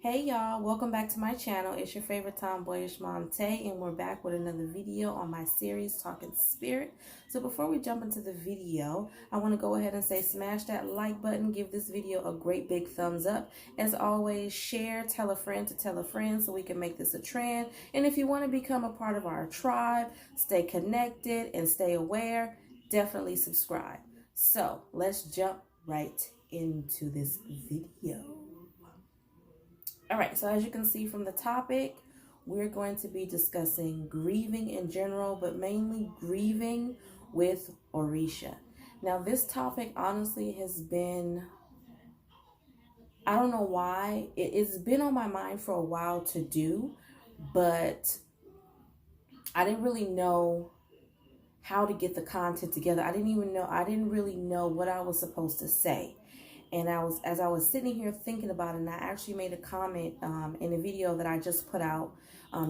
Hey y'all, welcome back to my channel. It's your favorite tomboyish mom Tay, and we're back with another video on my series Talkin Spirit. So before we jump into the video, I want to go ahead and say smash that like button, give this video a great big thumbs up. As always, share, tell a friend to tell a friend so we can make this a trend. And if you want to become a part of our tribe, stay connected and stay aware, definitely subscribe. So let's jump right into this video. All right, so as you can see from the topic, we're going to be discussing grieving in general, but mainly grieving with Orisha. Now, this topic honestly has been, I don't know why, it's been on my mind for a while to do, but I didn't really know how to get the content together. I didn't really know what I was supposed to say. And as I was sitting here thinking about it, and I actually made a comment in a video that I just put out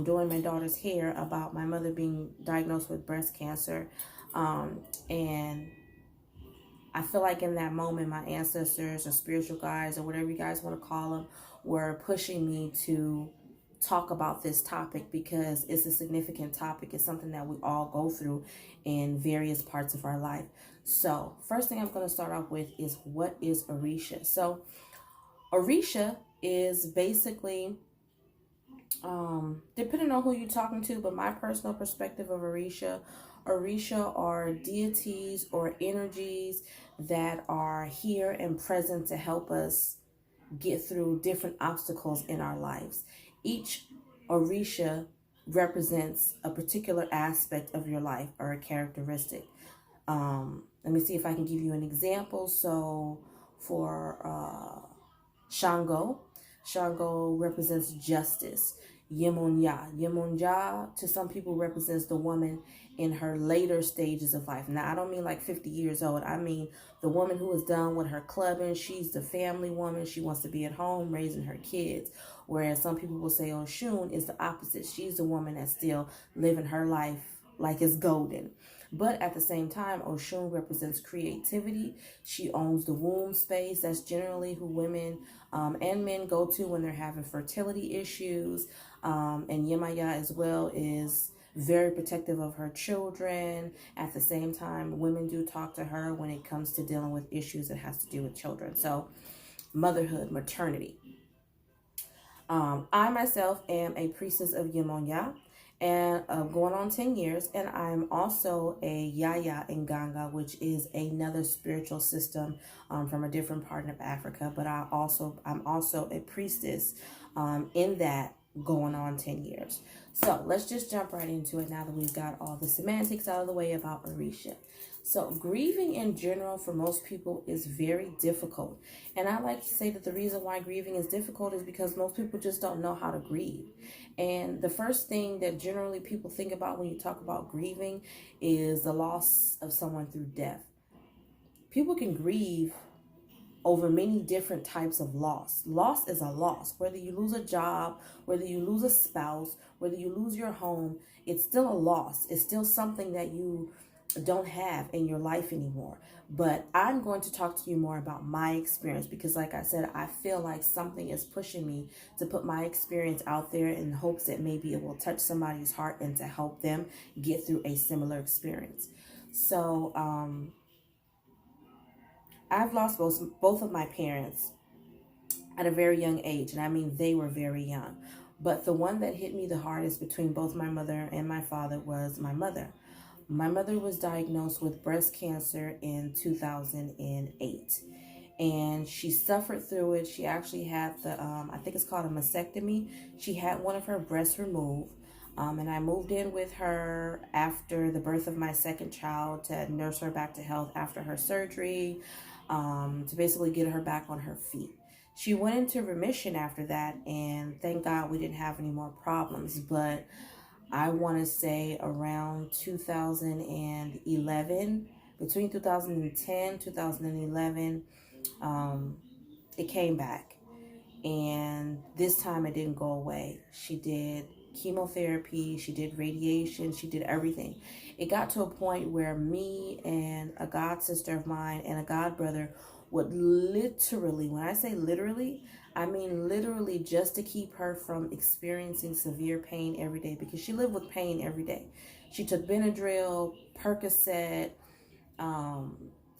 doing my daughter's hair about my mother being diagnosed with breast cancer. And I feel like in that moment, my ancestors or spiritual guides or whatever you guys want to call them were pushing me to talk about this topic because it's a significant topic. It's something that we all go through in various parts of our life. So first thing I'm going to start off with is, what is Orisha? So Orisha is basically, depending on who you're talking to, but my personal perspective of Orisha are deities or energies that are here and present to help us get through different obstacles in our lives. Each Orisha represents a particular aspect of your life or a characteristic. Let me see if I can give you an example. So for Shango represents justice. Yemonya to some people represents the woman in her later stages of life. Now, I don't mean like 50 years old. I mean the woman who is done with her clubbing. She's the family woman. She wants to be at home raising her kids. Whereas some people will say Oshun is the opposite. She's the woman that's still living her life like it's golden. But at the same time, Oshun represents creativity. She owns the womb space. That's generally who women and men go to when they're having fertility issues. And Yemaya as well is very protective of her children. At the same time, women do talk to her when it comes to dealing with issues that has to do with children. So motherhood, maternity. I myself am a priestess of Yemonya, and going on 10 years, and I'm also a Yaya in Ganga, which is another spiritual system from a different part of Africa. But I'm also a priestess in that, going on 10 years. So let's just jump right into it now that we've got all the semantics out of the way about Orisha. So grieving in general for most people is very difficult. And I like to say that the reason why grieving is difficult is because most people just don't know how to grieve. And the first thing that generally people think about when you talk about grieving is the loss of someone through death. People can grieve over many different types of loss. Loss is a loss. Whether you lose a job, whether you lose a spouse, whether you lose your home, it's still a loss. It's still something that you don't have in your life anymore. But I'm going to talk to you more about my experience because, like I said, I feel like something is pushing me to put my experience out there in hopes that maybe it will touch somebody's heart and to help them get through a similar experience. So I've lost both of my parents at a very young age, and I mean they were very young. But the one that hit me the hardest between both my mother and my father was my mother. My mother was diagnosed with breast cancer in 2008, and she suffered through it. She actually had the, I think it's called a mastectomy. She had one of her breasts removed, and I moved in with her after the birth of my second child to nurse her back to health after her surgery, to basically get her back on her feet. She went into remission after that, and thank God we didn't have any more problems. But I want to say around 2011, between 2010, 2011, it came back. And this time it didn't go away. She did chemotherapy, she did radiation, she did everything. It got to a point where me and a god sister of mine and a god brother would literally, when I say literally, I mean literally, just to keep her from experiencing severe pain every day, because she lived with pain every day. She took Benadryl, Percocet,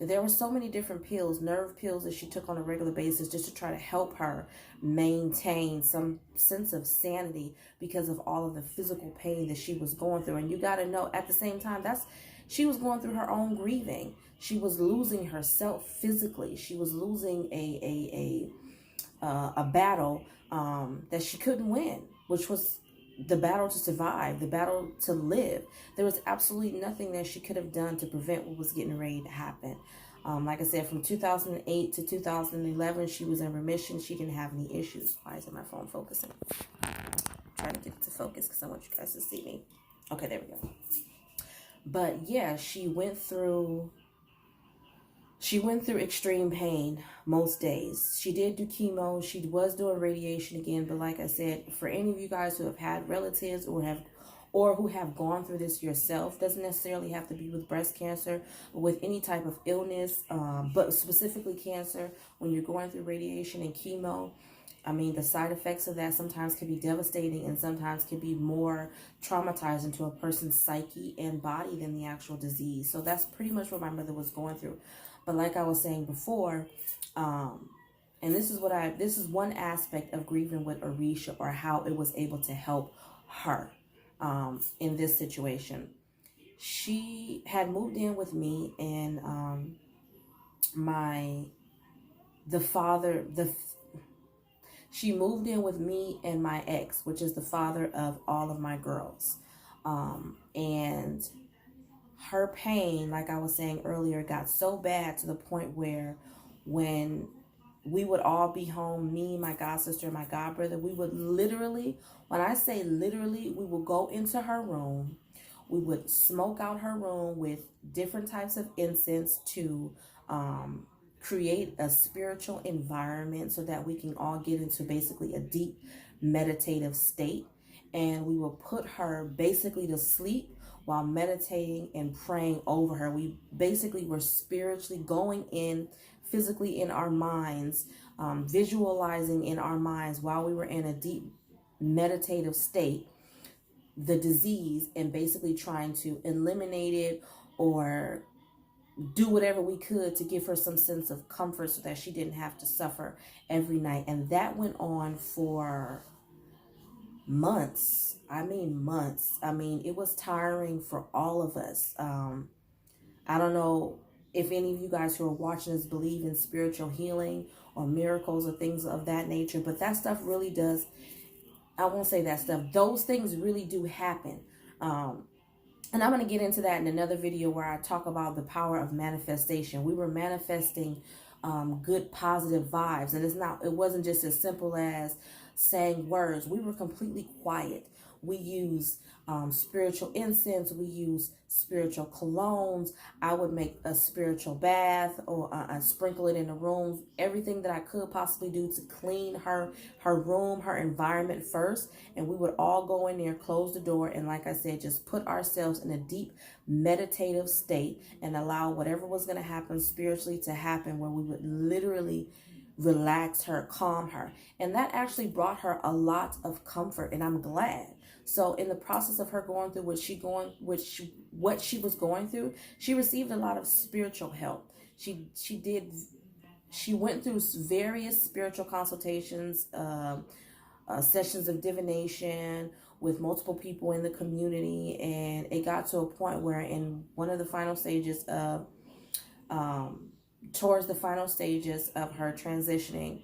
there were so many different pills, nerve pills that she took on a regular basis, just to try to help her maintain some sense of sanity because of all of the physical pain that she was going through. And you got to know, at the same time, she was going through her own grieving. She was losing herself physically. She was losing a battle that she couldn't win, which was the battle to survive, the battle to live. There was absolutely nothing that she could have done to prevent what was getting ready to happen. Like I said, from 2008 to 2011, she was in remission. She didn't have any issues. Why isn't my phone focusing? I'm trying to get it to focus because I want you guys to see me. Okay, there we go. But yeah, she went through extreme pain most days. She did do chemo. She was doing radiation again. But like I said, for any of you guys who have had relatives or who have gone through this yourself, doesn't necessarily have to be with breast cancer, but with any type of illness, but specifically cancer, when you're going through radiation and chemo, I mean, the side effects of that sometimes can be devastating and sometimes can be more traumatizing to a person's psyche and body than the actual disease. So that's pretty much what my mother was going through. But like I was saying before, and this is one aspect of grieving with Orisha, or how it was able to help her in this situation. She had moved in with me, and she moved in with me and my ex, which is the father of all of my girls. And her pain, like I was saying earlier, got so bad to the point where when we would all be home, me, my god sister, and my god brother, we would literally, when I say literally, we would go into her room. We would smoke out her room with different types of incense to create a spiritual environment so that we can all get into basically a deep meditative state. And we will put her basically to sleep while meditating and praying over her. We basically were spiritually going in, physically in our minds, visualizing in our minds while we were in a deep meditative state, the disease, and basically trying to eliminate it or do whatever we could to give her some sense of comfort so that she didn't have to suffer every night. And that went on for months. I mean, months. I mean, it was tiring for all of us. I don't know if any of you guys who are watching this believe in spiritual healing or miracles or things of that nature, but that stuff really does. I won't say that stuff. Those things really do happen. And I'm going to get into that in another video where I talk about the power of manifestation. We were manifesting good, positive vibes. And it wasn't just as simple as saying words. We were completely quiet. We use spiritual incense. We use spiritual colognes. I would make a spiritual bath, or sprinkle it in the room. Everything that I could possibly do to clean her room, her environment first. And we would all go in there, close the door, and like I said, just put ourselves in a deep meditative state and allow whatever was going to happen spiritually to happen, where we would literally relax her, calm her. And that actually brought her a lot of comfort, and I'm glad. So in the process of her going through what she was going through, she received a lot of spiritual help. She went through various spiritual consultations, sessions of divination with multiple people in the community, and it got to a point where in one of the final stages of towards the final stages of her transitioning,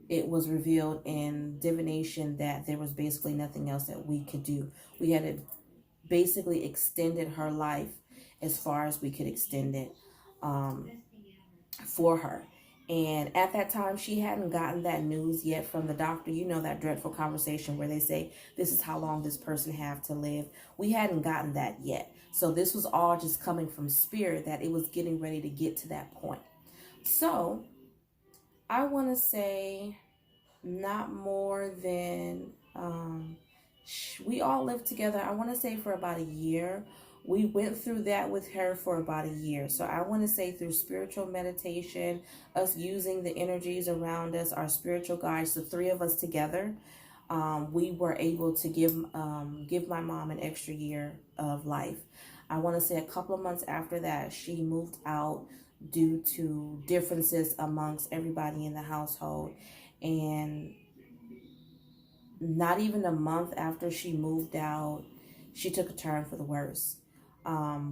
it was revealed in divination that there was basically nothing else that we could do. We had basically extended her life as far as we could extend it for her. And at that time, she hadn't gotten that news yet from the doctor. You know, that dreadful conversation where they say, this is how long this person have to live. We hadn't gotten that yet. So this was all just coming from spirit, that it was getting ready to get to that point. So I want to say not more than, we all lived together, I want to say for about a year, we went through that with her for about a year. So I want to say through spiritual meditation, us using the energies around us, our spiritual guides, the three of us together, we were able to give my mom an extra year of life. I want to say a couple of months after that, she moved out due to differences amongst everybody in the household. And not even a month after she moved out, she took a turn for the worse.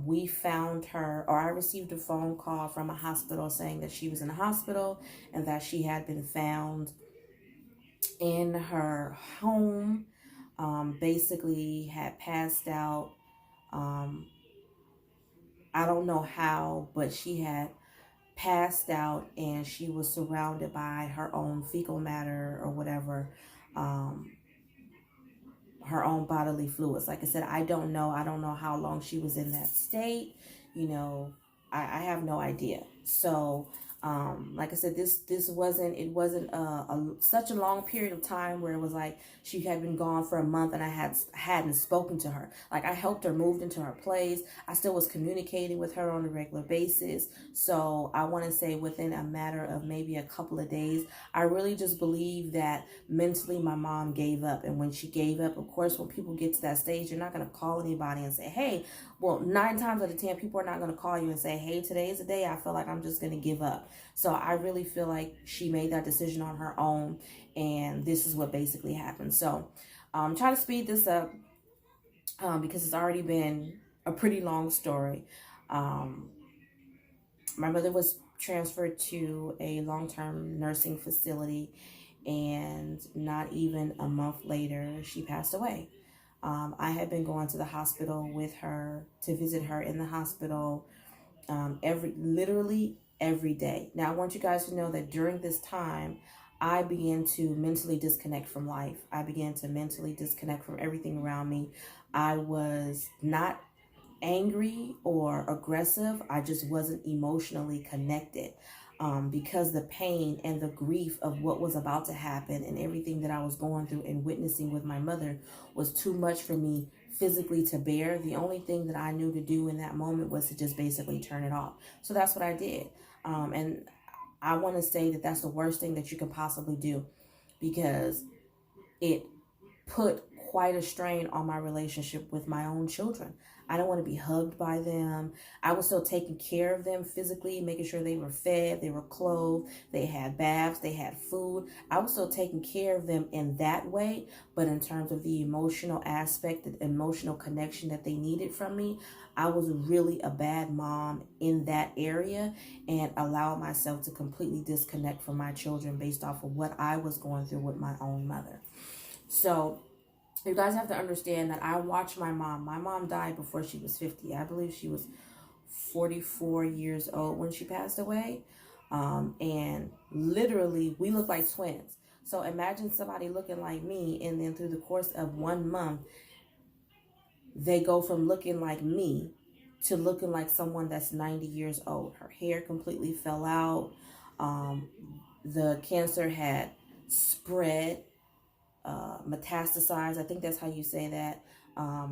We found her, or I received a phone call from a hospital saying that she was in a hospital and that she had been found in her home, basically had passed out. I don't know how, but she had passed out and she was surrounded by her own fecal matter or whatever. Her own bodily fluids. Like I said, I don't know. I don't know how long she was in that state. You know, I have no idea. So, like I said, this wasn't, it wasn't such a long period of time where it was like she had been gone for a month and I hadn't spoken to her. Like, I helped her move into her place. I still was communicating with her on a regular basis. So I want to say within a matter of maybe a couple of days, I really just believe that mentally my mom gave up. And when she gave up, of course, when people get to that stage, you're not going to call anybody and say, hey, well, 9 times out of 10, people are not going to call you and say, hey, today is the day I feel like I'm just going to give up. So I really feel like she made that decision on her own. And this is what basically happened. So I'm trying to speed this up because it's already been a pretty long story. My mother was transferred to a long-term nursing facility, and not even a month later, she passed away. I had been going to the hospital with her to visit her in the hospital literally every day. Now, I want you guys to know that during this time, I began to mentally disconnect from life. I began to mentally disconnect from everything around me. I was not angry or aggressive. I just wasn't emotionally connected because the pain and the grief of what was about to happen and everything that I was going through and witnessing with my mother was too much for me physically to bear. The only thing that I knew to do in that moment was to just basically turn it off. So that's what I did. And I want to say that that's the worst thing that you can possibly do, because it put quite a strain on my relationship with my own children. I don't want to be hugged by them. I was still taking care of them physically, making sure they were fed, they were clothed, they had baths, they had food. I was still taking care of them in that way. But in terms of the emotional aspect, the emotional connection that they needed from me, I was really a bad mom in that area and allowed myself to completely disconnect from my children based off of what I was going through with my own mother. So you guys have to understand that I watched my mom. My mom died before she was 50. I believe she was 44 years old when she passed away. And literally, we look like twins. So imagine somebody looking like me, and then through the course of 1 month, they go from looking like me to looking like someone that's 90 years old. Her hair completely fell out. The cancer had spread, metastasized, I think that's how you say that,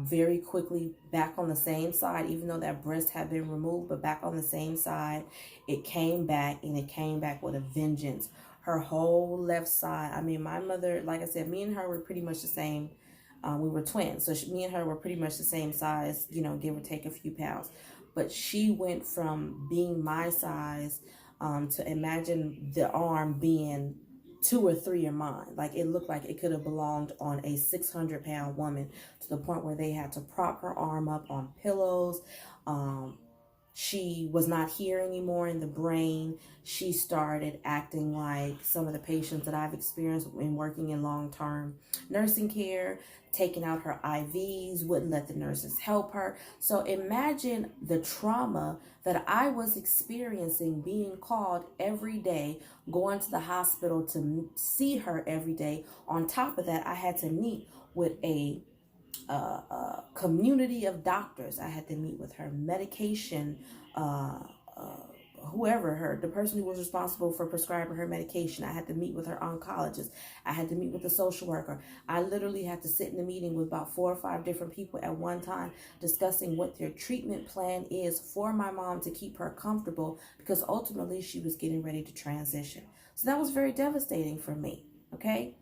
very quickly back on the same side, even though that breast had been removed, but back on the same side, it came back, and it came back with a vengeance. Her whole left side, I mean, my mother, like I said, me and her were pretty much the same. We were twins, so me and her were pretty much the same size, you know, give or take a few pounds. But she went from being my size to imagine the arm being 2 or 3 of mine. Like, it looked like it could have belonged on a 600-pound woman, to the point where they had to prop her arm up on pillows. She was not here anymore in the brain. She started acting like some of the patients that I've experienced in working in long-term nursing care, taking out her IVs, wouldn't let the nurses help her. So imagine the trauma that I was experiencing, being called every day, going to the hospital to see her every day. On top of that, I had to meet with a community of doctors. I had to meet with her medication whoever, the person who was responsible for prescribing her medication. I had to meet with her oncologist. I had to meet with the social worker. I literally had to sit in a meeting with about 4 or 5 different people at one time, discussing what their treatment plan is for my mom to keep her comfortable, because ultimately she was getting ready to transition. So that was very devastating for me. Okay.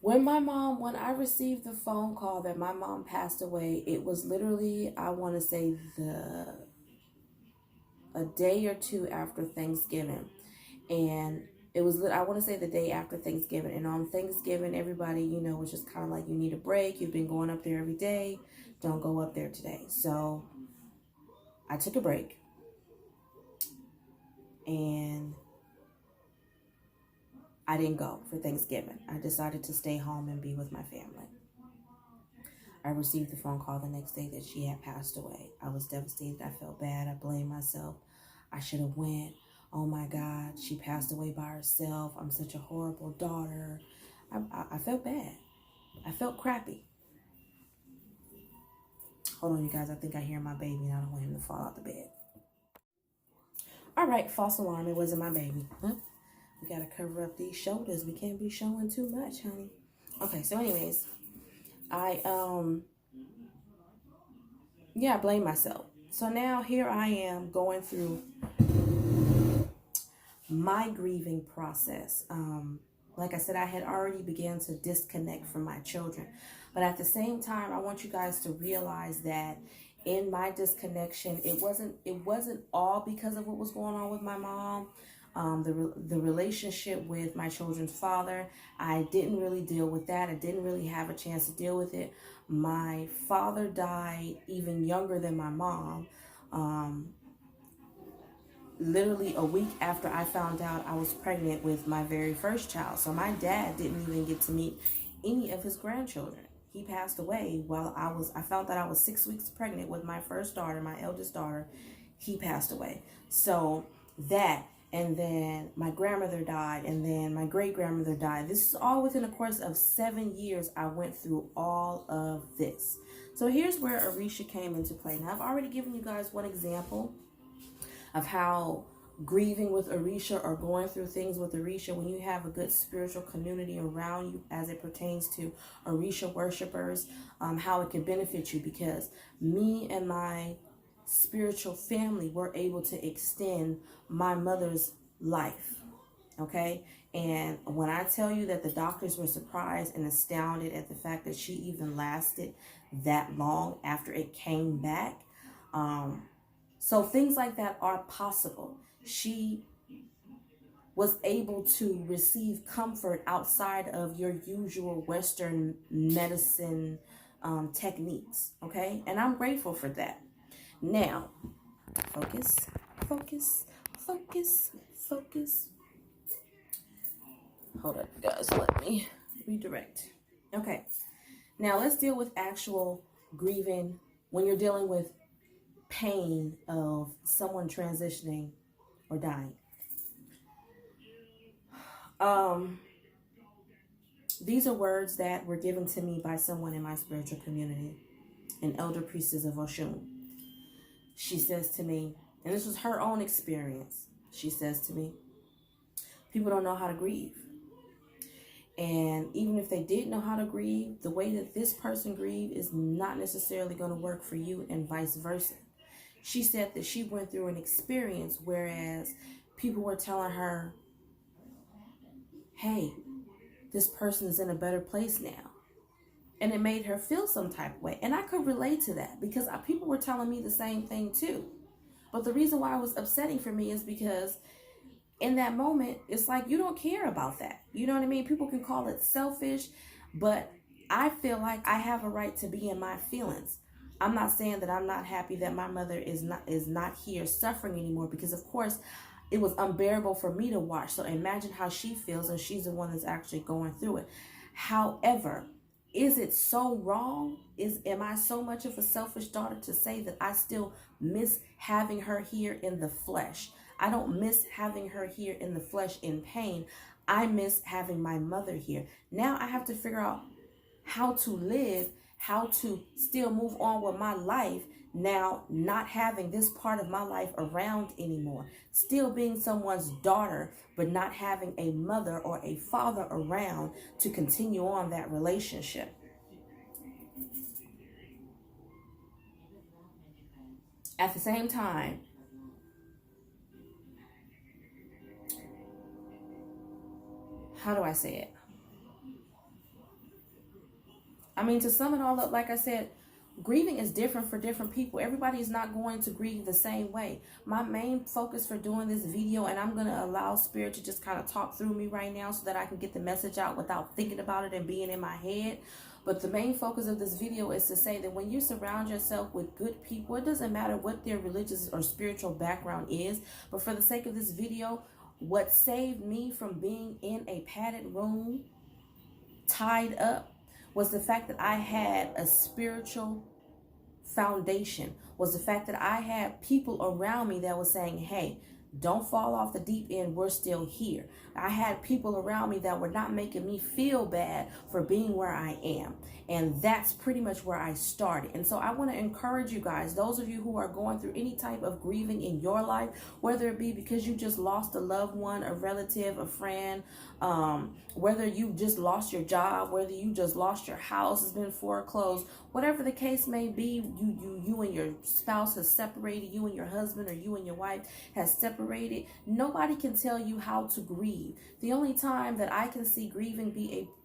When I received the phone call that my mom passed away, it was literally, I want to say, a day or two after Thanksgiving. And it was, I want to say, the day after Thanksgiving. And on Thanksgiving, everybody, was just kind of like, you need a break. You've been going up there every day. Don't go up there today. So I took a break. And I didn't go for Thanksgiving. I decided to stay home and be with my family. I received the phone call the next day that she had passed away. I was devastated. I felt bad. I blamed myself. I should have went. Oh my God, she passed away by herself. I'm such a horrible daughter. I felt bad. I felt crappy. Hold on, you guys. I think I hear my baby and I don't want him to fall out the bed. All right, false alarm. It wasn't my baby. Huh? We got to cover up these shoulders. We can't be showing too much, honey. Okay, so anyways, I blame myself. So now here I am going through my grieving process. Like I said, I had already began to disconnect from my children. But at the same time, I want you guys to realize that in my disconnection, it wasn't all because of what was going on with my mom. The relationship with my children's father, I didn't really deal with that. I didn't really have a chance to deal with it. My father died even younger than my mom. Literally a week after I found out I was pregnant with my very first child. So my dad didn't even get to meet any of his grandchildren. He passed away while I found that I was 6 weeks pregnant with my first daughter, my eldest daughter. He passed away. So that, and then my grandmother died, and then my great-grandmother died. This is all within a course of 7 years. I went through all of this. So here's where Orisha came into play. Now, I've already given you guys one example of how grieving with Orisha or going through things with Orisha, when you have a good spiritual community around you as it pertains to Orisha worshipers, how it can benefit you, because me and my spiritual family were able to extend my mother's life. Okay. And when I tell you that the doctors were surprised and astounded at the fact that she even lasted that long after it came back, so things like that are possible. She was able to receive comfort outside of your usual Western medicine techniques, okay? And I'm grateful for that. Now, focus, focus, focus, focus. Hold up, guys. Let me redirect. Okay. Now, let's deal with actual grieving when you're dealing with pain of someone transitioning or dying. These are words that were given to me by someone in my spiritual community, an elder priestess of Oshun. She says to me, and this was her own experience, she says to me, people don't know how to grieve. And even if they did know how to grieve, the way that this person grieved is not necessarily going to work for you, and vice versa. She said that she went through an experience whereas people were telling her, hey, this person is in a better place now. And it made her feel some type of way. And I could relate to that because people were telling me the same thing too. But the reason why it was upsetting for me is because in that moment, it's like you don't care about that. You know what I mean? People can call it selfish, but I feel like I have a right to be in my feelings. I'm not saying that I'm not happy that my mother is not here suffering anymore, because of course it was unbearable for me to watch. So imagine how she feels, and she's the one that's actually going through it. However, is it so wrong? Am I so much of a selfish daughter to say that I still miss having her here in the flesh? I don't miss having her here in the flesh in pain. I miss having my mother here. Now I have to figure out how to live, how to still move on with my life now not having this part of my life around anymore, still being someone's daughter, but not having a mother or a father around to continue on that relationship. At the same time, how do I say it? I mean, to sum it all up, like I said, grieving is different for different people. Everybody is not going to grieve the same way. My main focus for doing this video, and I'm going to allow Spirit to just kind of talk through me right now so that I can get the message out without thinking about it and being in my head. But the main focus of this video is to say that when you surround yourself with good people, it doesn't matter what their religious or spiritual background is. But for the sake of this video, what saved me from being in a padded room, tied up, was the fact that I had a spiritual foundation, was the fact that I had people around me that was saying, hey, don't fall off the deep end, we're still here. I had people around me that were not making me feel bad for being where I am. And that's pretty much where I started. And so I want to encourage you guys, those of you who are going through any type of grieving in your life, whether it be because you just lost a loved one, a relative, a friend, whether you just lost your job, whether you just lost your house, has been foreclosed, whatever the case may be, you and your spouse has separated, you and your husband or you and your wife has separated. Nobody can tell you how to grieve. The only time that I can see grieving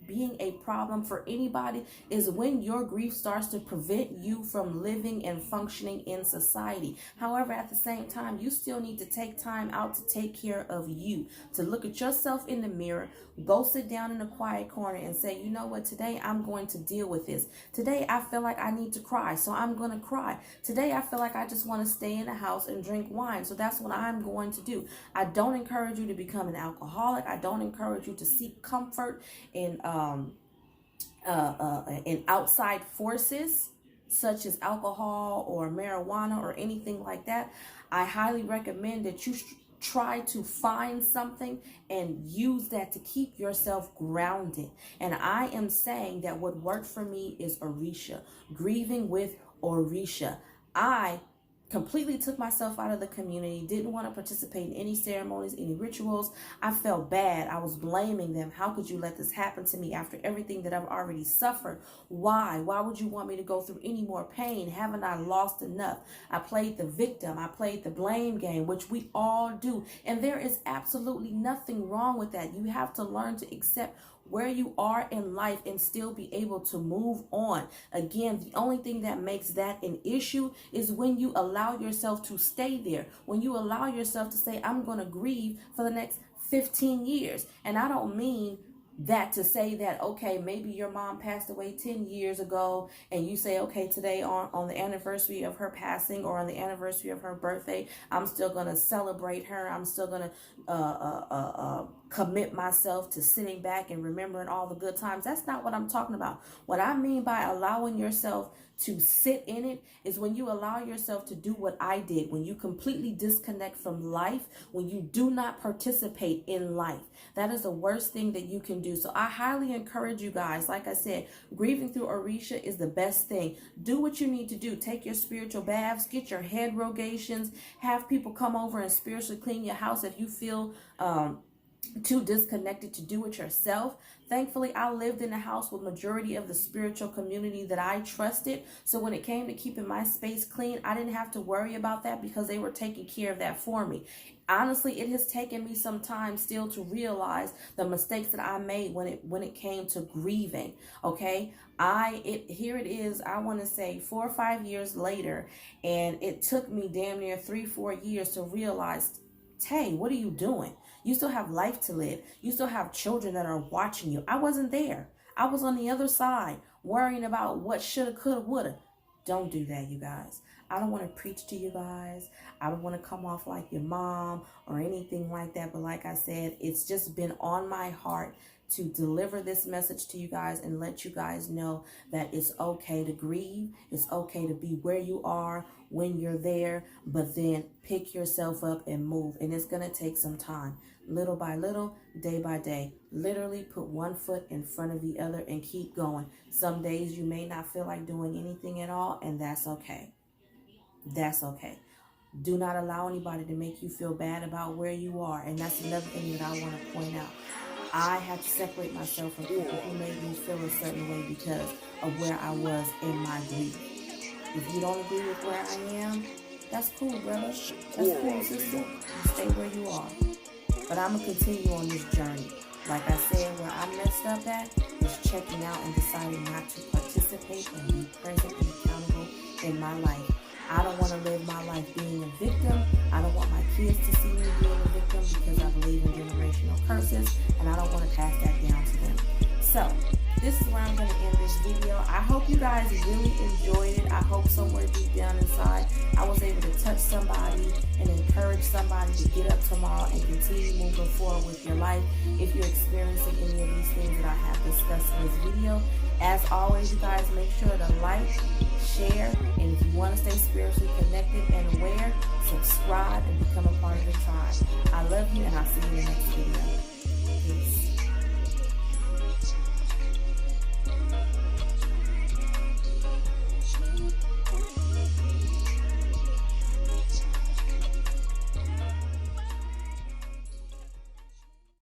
being a problem for anybody is when your grief starts to prevent you from living and functioning in society. However, at the same time, you still need to take time out to take care of you, to look at yourself in the mirror, go sit down in a quiet corner and say, you know what, today I'm going to deal with this. Today I feel like I need to cry, so I'm going to cry. Today I feel like I just want to stay in the house and drink wine, so that's what I'm going to do. I don't encourage you to become an alcoholic. I don't encourage you to seek comfort in outside forces such as alcohol or marijuana or anything like that. I highly recommend that you try to find something and use that to keep yourself grounded. And I am saying that what worked for me is Orisha, grieving with Orisha. I completely took myself out of the community, didn't want to participate in any ceremonies, any rituals. I felt bad. I was blaming them. How could you let this happen to me after everything that I've already suffered? Why? Why would you want me to go through any more pain? Haven't I lost enough? I played the victim. I played the blame game, which we all do. And there is absolutely nothing wrong with that. You have to learn to accept where you are in life and still be able to move on. Again, the only thing that makes that an issue is when you allow yourself to stay there. When you allow yourself to say, I'm going to grieve for the next 15 years. And I don't mean that to say that, okay, maybe your mom passed away 10 years ago and you say, okay, today on the anniversary of her passing or on the anniversary of her birthday, I'm still going to celebrate her. I'm still going to commit myself to sitting back and remembering all the good times. That's not what I'm talking about. What I mean by allowing yourself to sit in it is when you allow yourself to do what I did, when you completely disconnect from life, when you do not participate in life. That is the worst thing that you can do. So I highly encourage you guys, like I said, grieving through Orisha is the best thing. Do what you need to do. Take your spiritual baths, get your head rogations, have people come over and spiritually clean your house if you feel too disconnected to do it yourself. Thankfully, I lived in a house with majority of the spiritual community that I trusted. So when it came to keeping my space clean, I didn't have to worry about that because they were taking care of that for me. Honestly, it has taken me some time still to realize the mistakes that I made when it came to grieving. Okay, here it is. I want to say 4 or 5 years later, and it took me damn near 3-4 years to realize, Tay, what are you doing? You still have life to live. You still have children that are watching you. I wasn't there. I was on the other side worrying about what shoulda, coulda, woulda. Don't do that, you guys. I don't want to preach to you guys. I don't want to come off like your mom or anything like that. But like I said, it's just been on my heart to deliver this message to you guys and let you guys know that it's okay to grieve. It's okay to be where you are when you're there, but then pick yourself up and move. And it's going to take some time, little by little, day by day. Literally put one foot in front of the other and keep going. Some days you may not feel like doing anything at all, and that's okay. That's okay. Do not allow anybody to make you feel bad about where you are. And that's another thing that I want to point out. I have to separate myself from people who made me feel a certain way because of where I was in my grief. If you don't agree with where I am, that's cool, brother. That's cool, sister. Stay where you are. But I'm going to continue on this journey. Like I said, where I messed up at is checking out and deciding not to participate and be present and accountable in my life. I don't want to live my life being a victim. I don't want my kids to see me being a victim because I believe in generational curses, and I don't want to pass that down to them. So, this is where I'm going to end this video. I hope you guys really enjoyed it. I hope somewhere deep down inside, I was able to touch somebody and encourage somebody to get up tomorrow and continue moving forward with your life if you're experiencing any of these things that I have discussed in this video. As always, you guys make sure to like, share, and if you want to stay spiritually connected and aware, subscribe and become a part of the tribe. I love you, and I'll see you in the next video. Peace.